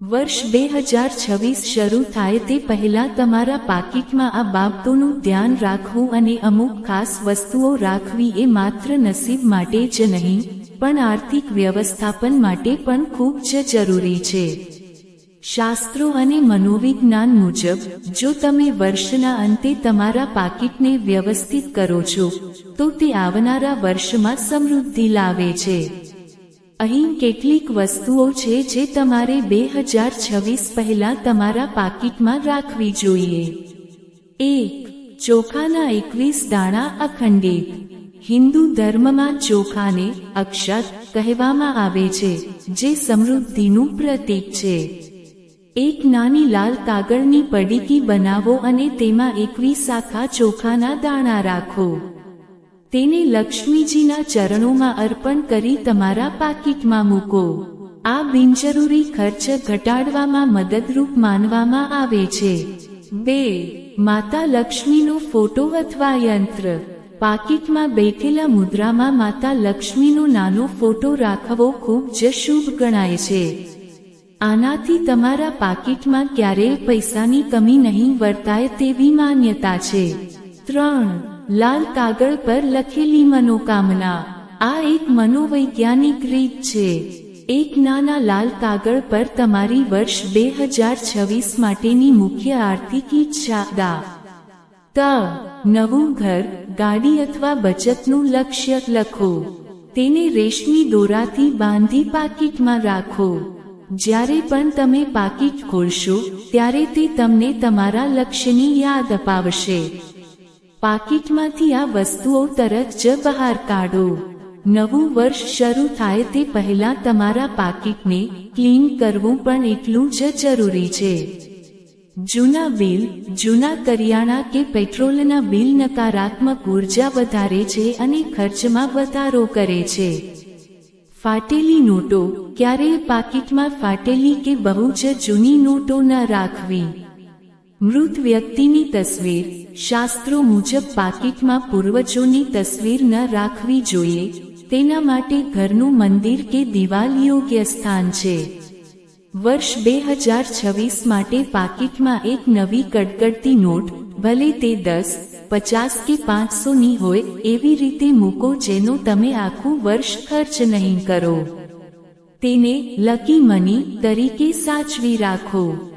વર્ષ 2026 શરૂ થાય તે પહેલા તમારા પાકીટમાં આ બાબતોનું ધ્યાન રાખવું અને અમુક ખાસ વસ્તુઓ રાખવી એ માત્ર નસીબ માટે જ નહીં પણ આર્થિક વ્યવસ્થાપન માટે પણ ખૂબ જ જરૂરી છે। શાસ્ત્રો અને મનોવિજ્ઞાન મુજબ જો તમે વર્ષના અંતે તમારા પાકીટને વ્યવસ્થિત કરો છો તો તે આવનારા વર્ષમાં સમૃદ્ધિ લાવે છે। અહીં કેટલીક વસ્તુઓ છે જે તમારે 2026 પહેલા તમારા પાકીટમાં રાખવી જોઈએ। 1. ચોખાના 21 દાણા અખંડિત। હિન્દુ ધર્મમાં ચોખાને અક્ષત કહેવામાં આવે છે જે સમૃદ્ધિનું પ્રતીક છે। એક નાની લાલ કાગળની પડીકી બનાવો અને તેમાં 21 આખા ચોખાના દાણા રાખો। તેને લક્ષ્મીજીના ચરણોમાં અર્પણ કરી તમારા પાકીટમાં મૂકો। આ બિનજરૂરી ખર્ચ ઘટાડવામાં મદદરૂપ માનવામાં આવે છે। 2. માતા લક્ષ્મીનો ફોટો અથવા યંત્ર। પાકીટમાં બેઠેલા મુદ્રામાં માતા લક્ષ્મીનો નાનો ફોટો રાખવો ખૂબ જ શુભ ગણાય છે। આનાથી તમારા પાકીટમાં ક્યારેય પૈસાની કમી નહીં વર્તાય તેવી માન્યતા છે। 3. લાલ કાગળ પર લખેલી મનોકામના। આ એક મનોવૈજ્ઞાનિક રીત છે। એક નાના લાલ કાગળ પર તમારી વર્ષ 2026 માટેની મુખ્ય આર્થિક ઈચ્છા નવું ઘર, ગાડી અથવા બચતનું લક્ષ્ય લખો। તેને રેશમી દોરાથી બાંધી પાકીટમાં રાખો। જ્યારે પણ તમે પાકીટ ખોલશો ત્યારે તે તમને તમારા લક્ષ્યની યાદ અપાવશે। પાકીટમાંથી આ વસ્તુઓ તરત જ બહાર કાઢો। નવું વર્ષ શરૂ થાય તે પહેલા તમારા પાકીટને ક્લીન કરવું પણ એટલું જ જરૂરી છે। જૂના બિલ, જૂના કરિયાણા કે પેટ્રોલના બિલ નકારાત્મક ઉર્જા વધારે છે અને ખર્ચમાં વધારો કરે છે। ફાટેલી નોટો। ક્યારેય પાકીટમાં ફાટેલી કે બહુ જ જૂની નોટો ન રાખવી। મૃત વ્યક્તિની તસવીર। શાસ્ત્રો મુજબ પાકીટમાં પૂર્વજોની તસવીર ન રાખવી જોઈએ। તેના માટે ઘરનું મંદિર કે દિવાલ યોગ્ય સ્થાન છે। વર્ષ 2026 માટે પાકીટમાં એક નવી કડકડતી નોટ, ભલે તે 10, 50 કે 500ની હોય, એવી રીતે મૂકો જેનો તમે આખું વર્ષ ખર્ચ નહીં કરો। તેને લકી મની તરીકે સાચવી રાખો।